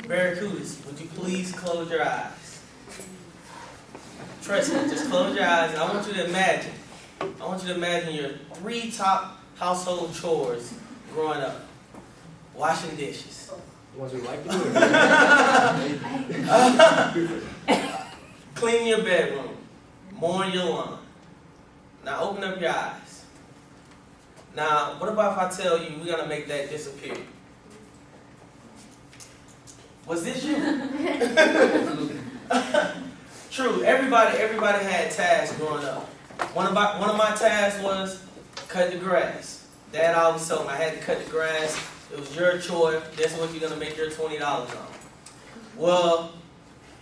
Barracudas, would you please close your eyes? Trust me, just close your eyes, and I want you to imagine. I want you to imagine your 3 top household chores growing up. Washing dishes. The ones we like to do. Clean your bedroom. Mowing your lawn. Now open up your eyes. Now, what about if I tell you we're going to make that disappear? Was this you? True, everybody had tasks growing up. One of my tasks was cut the grass. Dad always told me I had to cut the grass. It was your chore. That's what you're going to make your $20 on. Well,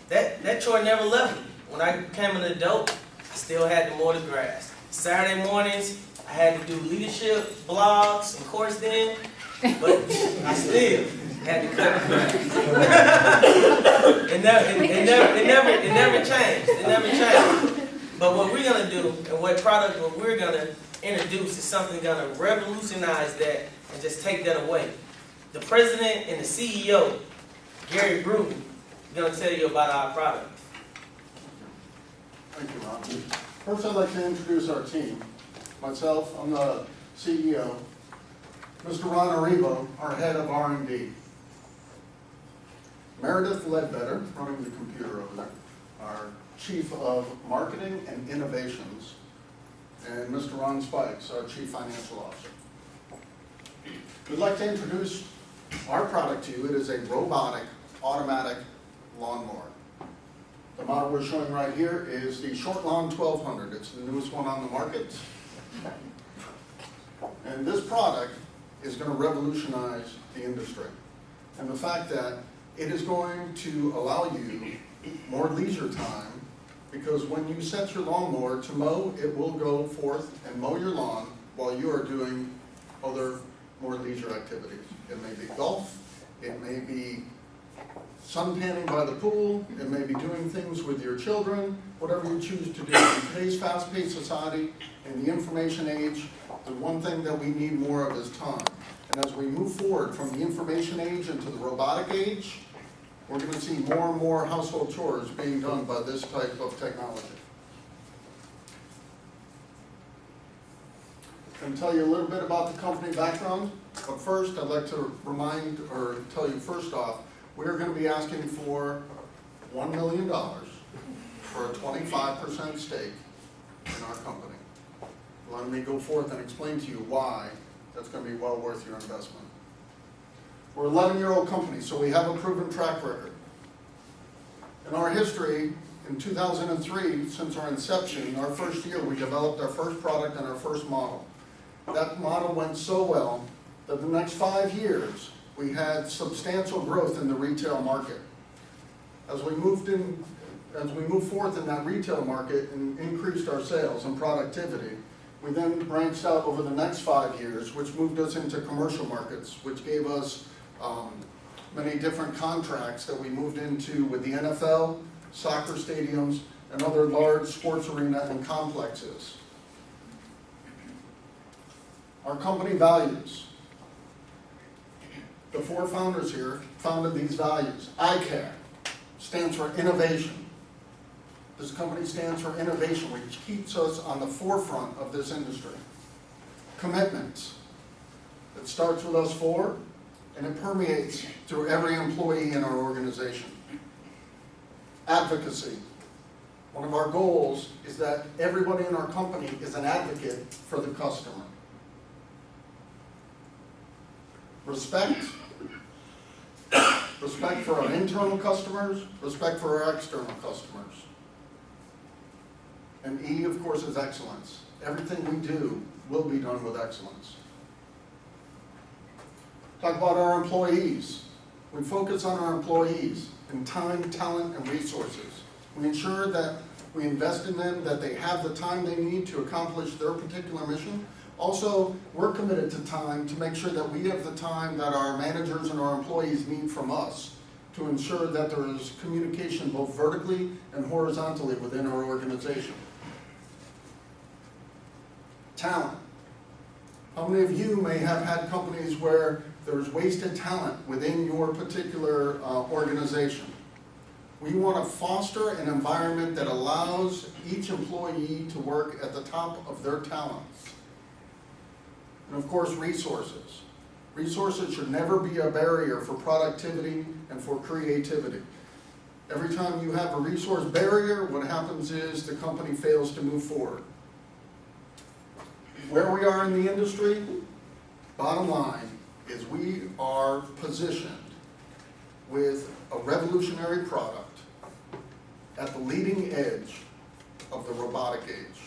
that chore never left me. When I became an adult, I still had to mow the grass. Saturday mornings, I had to do leadership blogs and course then, but I still had to cut the grass. It never changed. It never changed. But what we're going to do, and what we're going to introduce is something going to revolutionize that and just take that away. The president and the CEO, Gary Bruton, is going to tell you about our product. Thank you, Ron. First, I'd like to introduce our team. Myself, I'm the CEO. Mr. Ron Arrivo, our head of R&D. Meredith Ledbetter, running the computer over there, our chief of marketing and innovations. And Mr. Ron Spikes, our chief financial officer. We'd like to introduce our product to you. It is a robotic, automatic lawnmower. The model we're showing right here is the Short Lawn 1200. It's the newest one on the market. And this product is going to revolutionize the industry. And the fact that it is going to allow you more leisure time, because when you set your lawnmower to mow, it will go forth and mow your lawn while you are doing other more leisure activities. It may be golf, it may be suntanning by the pool, it may be doing things with your children, whatever you choose to do. In today's fast-paced society, in the information age, the one thing that we need more of is time. And as we move forward from the information age into the robotic age, we're going to see more and more household chores being done by this type of technology. I'm going to tell you a little bit about the company background, but first I'd like to remind or tell you first off, we're going to be asking for $1 million for a 25% stake in our company. Let me go forth and explain to you why that's going to be well worth your investment. We're an 11-year-old company, so we have a proven track record. In our history, in 2003, since our inception, our first year, we developed our first product and our first model. That model went so well that the next 5 years, we had substantial growth in the retail market. As we moved forth in that retail market and increased our sales and productivity, we then branched out over the next 5 years, which moved us into commercial markets, which gave us many different contracts that we moved into with the NFL, soccer stadiums, and other large sports arena and complexes. Our company values. The 4 founders here founded these values. ICARE stands for innovation. This company stands for innovation, which keeps us on the forefront of this industry. Commitment. It starts with us 4, and it permeates through every employee in our organization. Advocacy. One of our goals is that everybody in our company is an advocate for the customer. Respect. Respect for our internal customers, respect for our external customers. And E, of course, is excellence. Everything we do will be done with excellence. Talk about our employees. We focus on our employees in time, talent, and resources. We ensure that we invest in them, that they have the time they need to accomplish their particular mission. Also, we're committed to time to make sure that we have the time that our managers and our employees need from us to ensure that there is communication both vertically and horizontally within our organization. Talent. How many of you may have had companies where there's wasted talent within your particular organization. We want to foster an environment that allows each employee to work at the top of their talents. And of course, resources. Resources should never be a barrier for productivity and for creativity. Every time you have a resource barrier, what happens is the company fails to move forward. Where we are in the industry, bottom line, is we are positioned with a revolutionary product at the leading edge of the robotic age.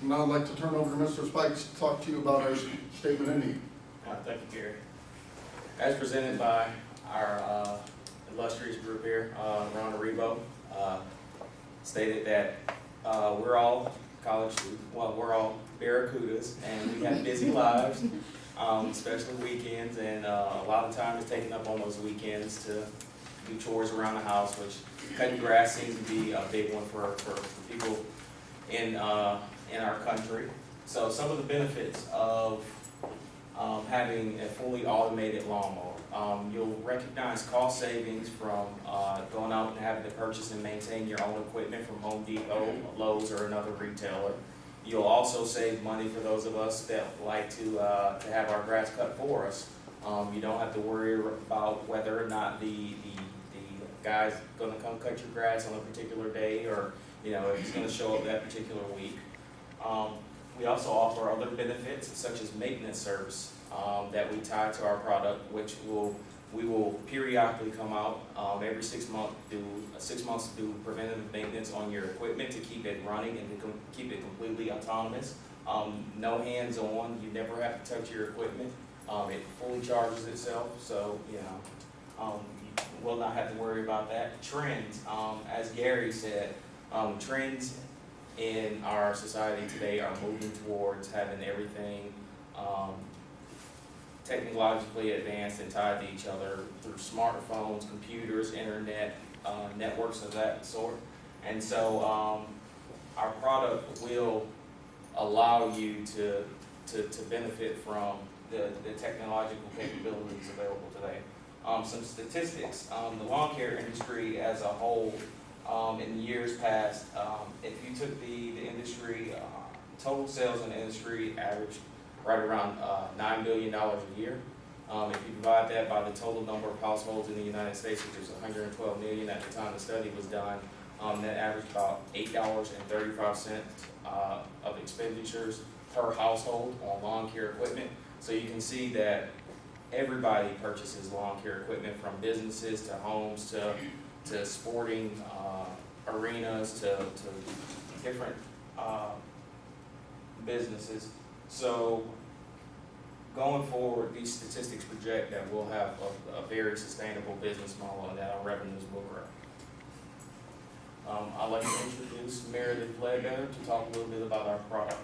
Now I'd like to turn over to Mr. Spikes to talk to you about our statement of need. Thank you, Gary. As presented by our illustrious group here, Ron Rebo, stated that we're all college students, well, we're all barracudas, and we have busy lives, especially weekends, and a lot of time is taken up on those weekends to do chores around the house, which cutting grass seems to be a big one for people in our country. So some of the benefits of having a fully automated lawnmower. You'll recognize cost savings from going out and having to purchase and maintain your own equipment from Home Depot, Lowe's, or another retailer. You'll also save money for those of us that like to have our grass cut for us. You don't have to worry about whether or not the guy's going to come cut your grass on a particular day, or if he's going to show up that particular week. We also offer other benefits such as maintenance service that we tie to our product, which we will periodically come out every 6 months, to do preventative maintenance on your equipment to keep it running and to keep it completely autonomous. No hands-on, you never have to touch your equipment. It fully charges itself, so you will not have to worry about that. Trends, as Gary said, trends in our society today are moving towards having everything technologically advanced and tied to each other through smartphones, computers, internet, networks of that sort. And so our product will allow you to benefit from the technological capabilities available today. Some statistics, the lawn care industry as a whole, in years past, if you took the industry, total sales in the industry averaged right around $9 billion a year. If you divide that by the total number of households in the United States, which is 112 million at the time the study was done, that averaged about $8.35 of expenditures per household on lawn care equipment. So you can see that everybody purchases lawn care equipment, from businesses to homes to sporting arenas to different businesses. So going forward, these statistics project that we'll have a very sustainable business model and that our revenues will grow. I'd like to introduce Meredith Ledbetter to talk a little bit about our product.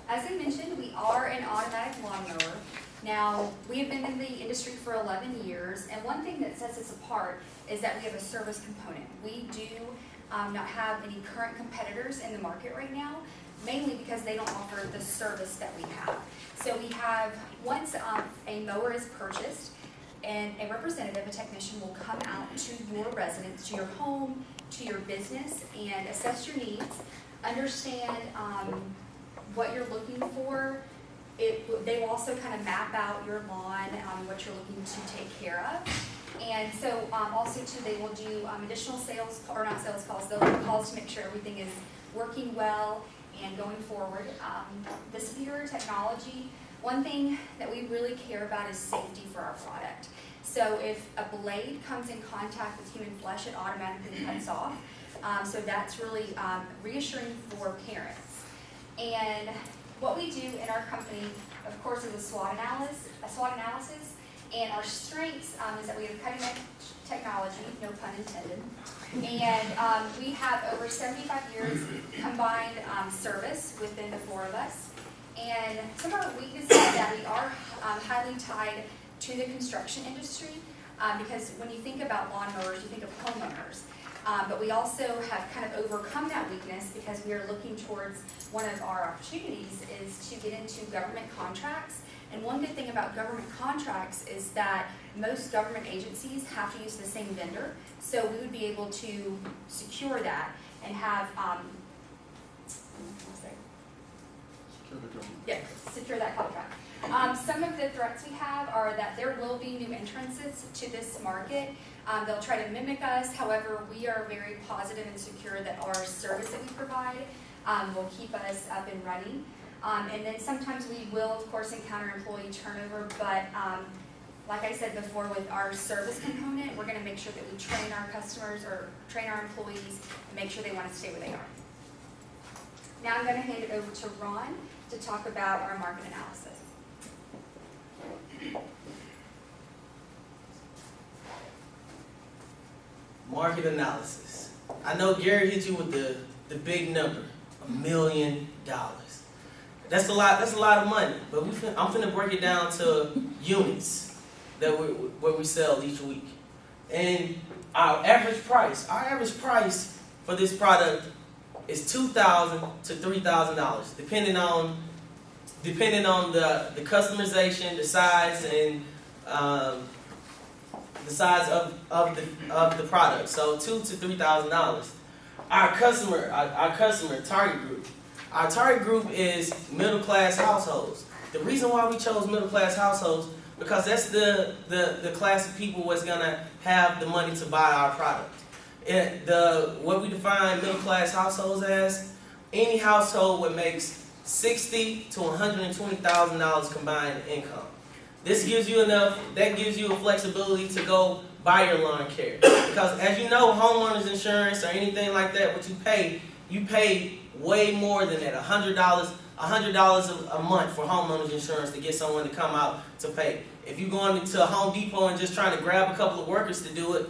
As I mentioned, we are an automatic lawnmower. Now, we have been in the industry for 11 years, and one thing that sets us apart is that we have a service component. We do not have any current competitors in the market right now, mainly because they don't offer the service that we have. So we have, once a mower is purchased, and a representative, a technician, will come out to your residence, to your home, to your business, and assess your needs, understand what you're looking for. They will also kind of map out your lawn, what you're looking to take care of. And so also too, they will do additional sales, or not sales calls, they'll do calls to make sure everything is working well and going forward. The superior technology, one thing that we really care about is safety for our product. So if a blade comes in contact with human flesh, it automatically cuts off. So that's really reassuring for parents. And what we do in our company, of course, is a SWOT analysis. And our strengths is that we have cutting edge technology, no pun intended. And we have over 75 years combined service within the four of us. And some of our weaknesses is that we are highly tied to the construction industry, because when you think about lawnmowers, you think of homeowners. But we also have kind of overcome that weakness because we are looking towards one of our opportunities is to get into government contracts. And one good thing about government contracts is that most government agencies have to use the same vendor. So we would be able to secure that and have, secure that contract. Some of the threats we have are that there will be new entrances to this market. They'll try to mimic us. However, we are very positive and secure that our service that we provide will keep us up and running. And then sometimes we will, of course, encounter employee turnover, but like I said before, with our service component, we're going to make sure that we train our customers or train our employees and make sure they want to stay where they are. Now I'm going to hand it over to Ron to talk about our market analysis. Market analysis. I know Gary hit you with the big number, $1 million. That's a lot of money, but I'm finna break it down to units that where we sell each week. And our average price for this product is $2,000 to $3,000, depending on the customization, the size, and the size of the product. So $2,000 to $3,000. Our customer target group. Our target group is middle class households. The reason why we chose middle class households because that's the class of people what's gonna have the money to buy our product. What we define middle class households as any household that makes $60,000 to $120,000 combined income. This gives you that gives you a flexibility to go buy your lawn care. Because as you know, homeowners insurance or anything like that, what you pay way more than that, $100 a month for homeowners insurance to get someone to come out to pay. If you're going to a Home Depot and just trying to grab a couple of workers to do it,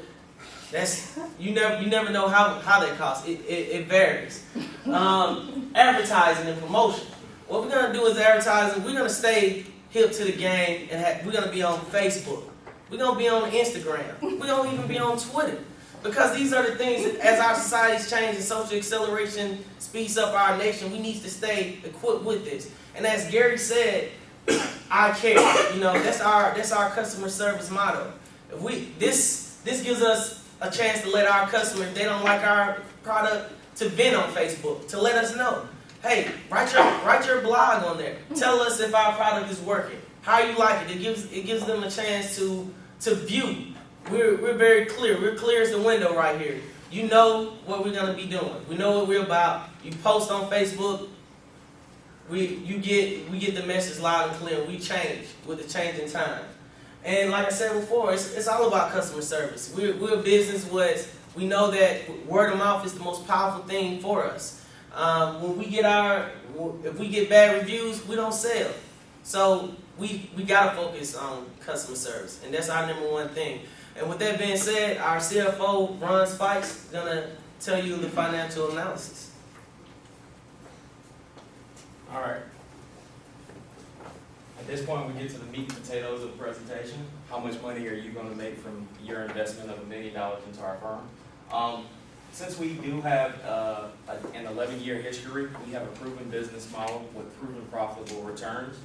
you never know how that costs. It varies. Advertising and promotion. What we're gonna do is advertising. We're gonna stay hip to the game, and we're gonna be on Facebook. We're gonna be on Instagram. We're gonna even be on Twitter. Because these are the things that as our society's change and social acceleration speeds up our nation, we need to stay equipped with this. And as Gary said, I care. That's our customer service motto. This gives us a chance to let our customers, if they don't like our product, to vent on Facebook, to let us know. Hey, write your blog on there. Tell us if our product is working. How you like it. It gives them a chance to view. We're very clear. We're clear as the window right here. You know what we're gonna be doing. We know what we're about. You post on Facebook. We get the message loud and clear. We change with the changing time. And like I said before, it's all about customer service. We're a business we know that word of mouth is the most powerful thing for us. If we get bad reviews, we don't sell. So we gotta focus on customer service, and that's our #1 thing. And with that being said, our CFO, Ron Spikes, is gonna tell you the financial analysis. All right. At this point, we get to the meat and potatoes of the presentation. How much money are you going to make from your investment of $1 million into our firm? Since we do have an 11-year history, we have a proven business model with proven profitable returns.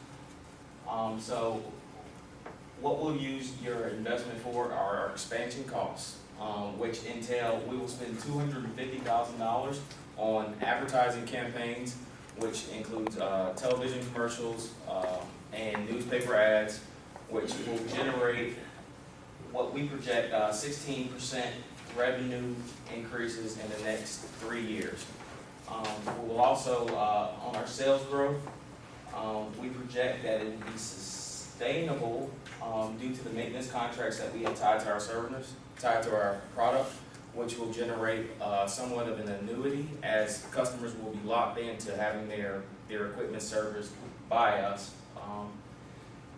So what we'll use your investment for are our expansion costs, which entail we will spend $250,000 on advertising campaigns, which includes television commercials and newspaper ads, which will generate what we project 16% revenue increases in the next 3 years. We will also, on our sales growth, we project that it will be sustainable due to the maintenance contracts that we have tied to our service, tied to our product, which will generate somewhat of an annuity as customers will be locked into having their equipment serviced by us.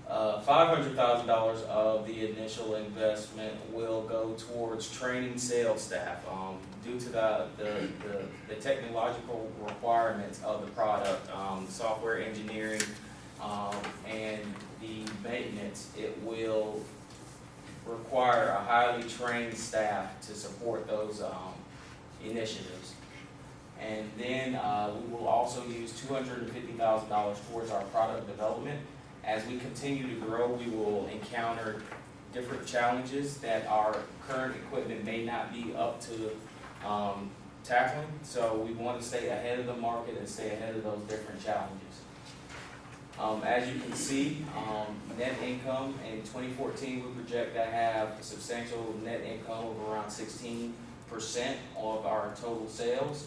$500,000 of the initial investment will go towards training sales staff due to the technological requirements of the product, software engineering, and the maintenance. It will require a highly trained staff to support those initiatives. And then we will also use $250,000 towards our product development. As we continue to grow, we will encounter different challenges that our current equipment may not be up to tackling. So we want to stay ahead of the market and stay ahead of those different challenges. As you can see, net income in 2014, we project to have a substantial net income of around 16% of our total sales.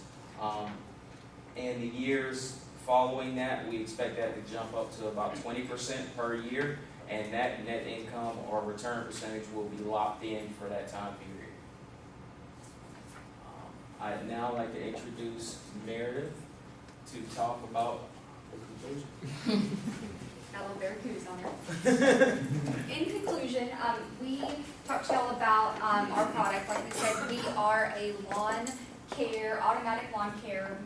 In the years following that, we expect that to jump up to about 20% per year, and that net income or return percentage will be locked in for that time period. I'd now like to introduce Meredith to talk about the conclusion. Got a little barracudas on there. In conclusion, we talked to y'all about our product. Like we said, we are a lawn care, automatic lawn care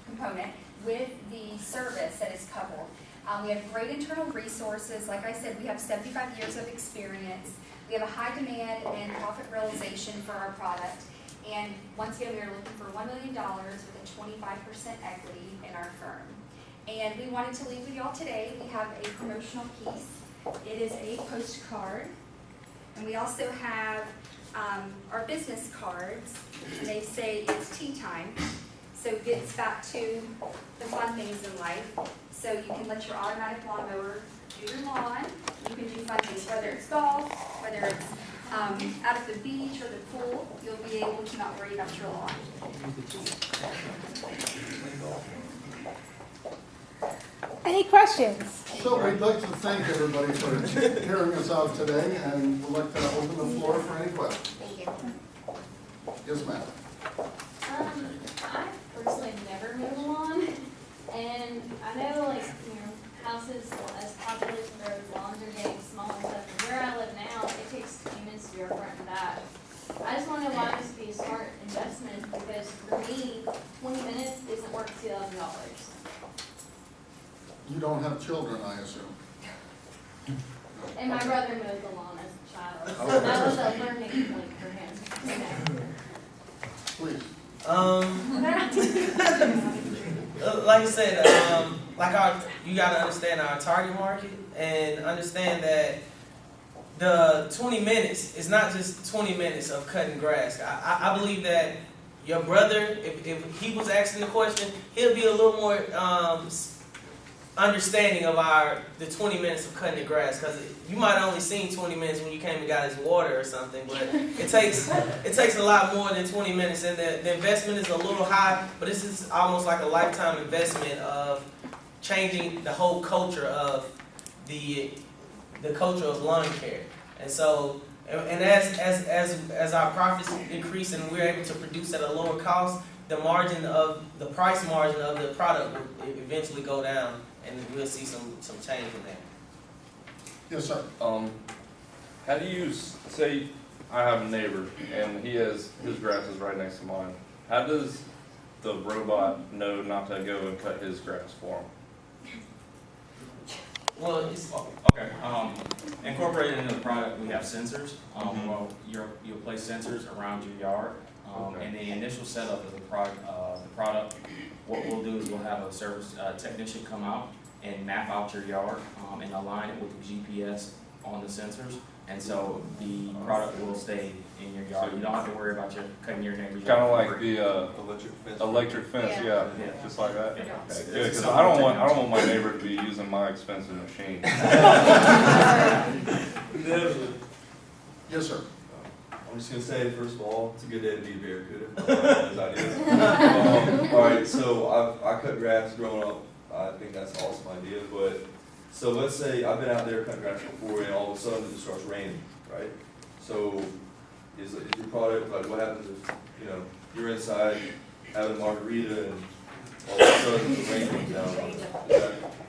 component with the service that is coupled. We have great internal resources. Like I said, we have 75 years of experience. We have a high demand and profit realization for our product. And once again, we are looking for $1 million with a 25% equity in our firm. And we wanted to leave with y'all today. We have a promotional piece. It is a postcard. And we also have our business cards. And they say it's tea time. So it gets back to the fun things in life. So you can let your automatic lawnmower do your lawn. You can do fun things, whether it's golf, whether it's out at the beach or the pool. You'll be able to not worry about your lawn. Any questions? So we'd like to thank everybody for hearing us out today, and we'd like to open the floor for any questions. Thank you. Yes, ma'am. I personally have never mowed a lawn, and I know, like, houses as population grows, lawns are getting smaller and stuff. And where I live now, it takes 20 minutes to do our front and back. I just want to know why this would be a smart investment, because for me, 20 minutes isn't worth $2,000. You don't have children, I assume? And my brother mowed the lawn as a child, so that was a learning point for him. Please. Like I said, you gotta understand our target market and understand that the 20 minutes is not just 20 minutes of cutting grass. I believe that your brother, if he was asking the question, he'll be a little more understanding of the 20 minutes of cutting the grass, because you might have only seen 20 minutes when you came and got his water or something, but it takes a lot more than 20 minutes, and the investment is a little high, but this is almost like a lifetime investment of changing the whole culture of the culture of lawn care. And so, and as our profits increase and we're able to produce at a lower cost, the price margin of the product will eventually go down, and we'll see some change in that. Yes, sir. How do you say I have a neighbor and his grass is right next to mine? How does the robot know not to go and cut his grass for him? Well, it's Okay. Incorporated into the product, we have sensors. Well, you'll place sensors around your yard. Okay. And the initial setup of the product, what we'll do is we'll have a service technician come out and map out your yard and align it with the GPS on the sensors. And so the product will stay in your yard. You don't have to worry about cutting your neighbor's yard. Kind of like the electric fence, yeah, Yeah. just like that. Yeah. Okay, good, because I don't want my neighbor to be using my expensive machine. Yes, sir. I'm just gonna say, first of all, it's a good day to be a barracuda. All right, so I cut grass growing up. I think that's an awesome idea. But so let's say I've been out there cutting grass before, and all of a sudden it just starts raining, right? So is your product, like, what happens if you're inside having a margarita and all of a sudden the rain comes down?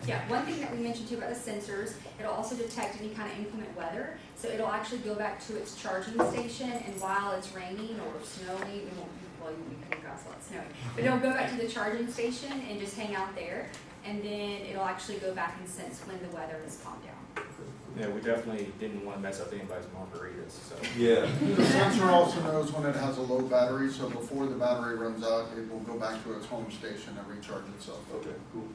Yeah, one thing that we mentioned too about the sensors, it'll also detect any kind of inclement weather. So it'll actually go back to its charging station, and while it's raining or snowing, we won't, well, you can go outside, it's snowing, but it'll go back to the charging station and just hang out there, and then it'll actually go back and sense when the weather has calmed down. Yeah, we definitely didn't want to mess up anybody's margaritas, so. Yeah. The sensor also knows when it has a low battery, so before the battery runs out, it will go back to its home station and recharge itself. Okay, cool.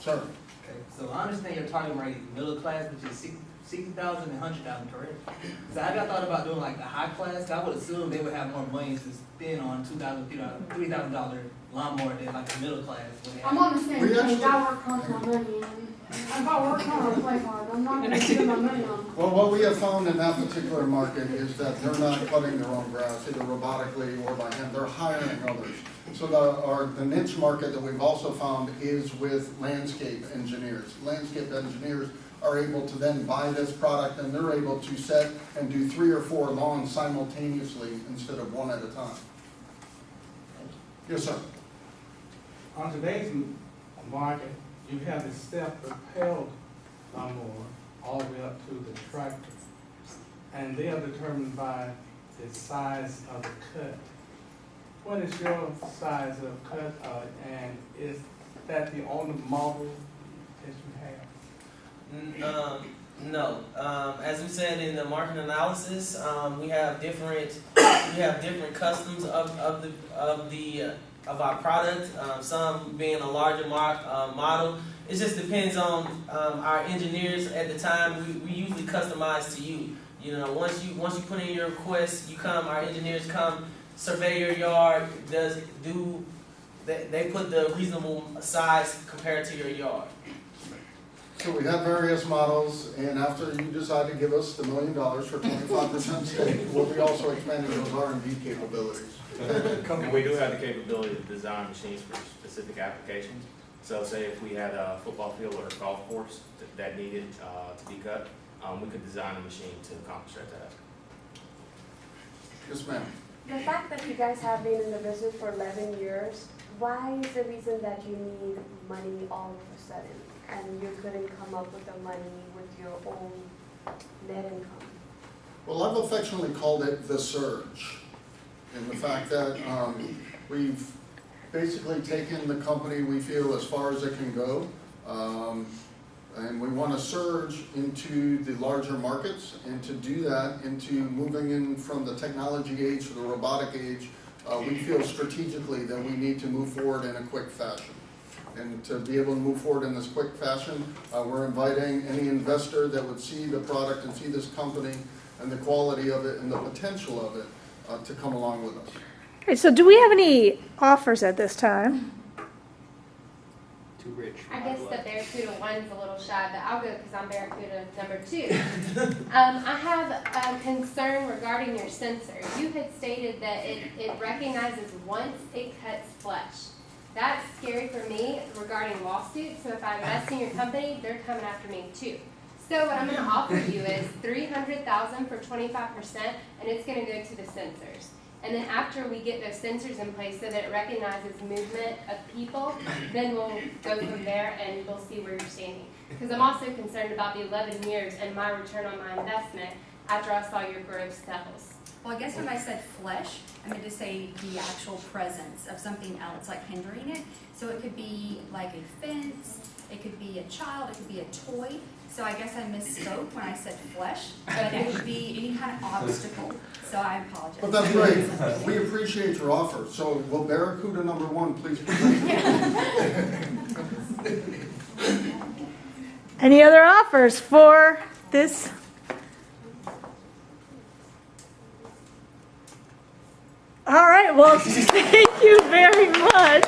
Sir? Okay, so I understand your target rate is middle class, which is 60,000 and 100,000, correct? So have y'all thought about doing like the high class? I would assume they would have more money to spend on $2,000, $3,000 lawnmower than like the middle class. When they I'm have- on the same We page, actually- I work hard for my money, and if I work hard, I play hard, I'm not gonna spend my money on. Well, what we have found in that particular market is that they're not cutting their own grass, either robotically or by hand, they're hiring others. So the niche market that we've also found is with landscape engineers. Landscape engineers are able to then buy this product and they're able to set and do 3 or 4 lawns simultaneously instead of one at a time. Yes, sir. On today's market, you have the step-propelled lawnmower all the way up to the tractor. And they are determined by the size of the cut. What is your size of cut, and is that the only model that you have? No. As we said in the market analysis, we have different customs of our product. Some being a larger model. It just depends on our engineers at the time. We usually customize to you. You know, once you put in your request, our engineers come, survey your yard, they put the reasonable size compared to your yard. So we have various models, and after you decide to give us the $1 million for 25% stake, we'll be also expanding those R&D capabilities. And we do have the capability to design machines for specific applications. So say if we had a football field or a golf course that needed to be cut, we could design a machine to accomplish that task. Yes, ma'am. The fact that you guys have been in the business for 11 years, why is the reason that you need money all of a sudden? And you couldn't come up with the money with your own net income? Well, I've affectionately called it the surge. And the fact that we've basically taken the company we feel as far as it can go. And we want to surge into the larger markets, and to do that, into moving in from the technology age to the robotic age, we feel strategically that we need to move forward in a quick fashion. And to be able to move forward in this quick fashion, we're inviting any investor that would see the product and see this company and the quality of it and the potential of it to come along with us. Okay, so do we have any offers at this time? Too rich. I guess the Barracuda one's a little shy, but I'll go because I'm Barracuda number 2. I have a concern regarding your sensor. You had stated that it recognizes once it cuts flesh. That's scary for me regarding lawsuits, so if I invest in your company, they're coming after me too. So what I'm going to offer you is $300,000 for 25%, and it's going to go to the sensors. And then after we get those sensors in place so that it recognizes movement of people, then we'll go from there and we'll see where you're standing. Because I'm also concerned about the 11 years and my return on my investment after I saw your growth levels. Well, I guess when I said flesh, I meant to say the actual presence of something else, like hindering it. So it could be like a fence, it could be a child, it could be a toy. So I guess I misspoke when I said flesh, but it would be any kind of obstacle. So I apologize. But that's great. We appreciate your offer. So will Barracuda number 1 please present? Any other offers for this? All right, well, thank you very much.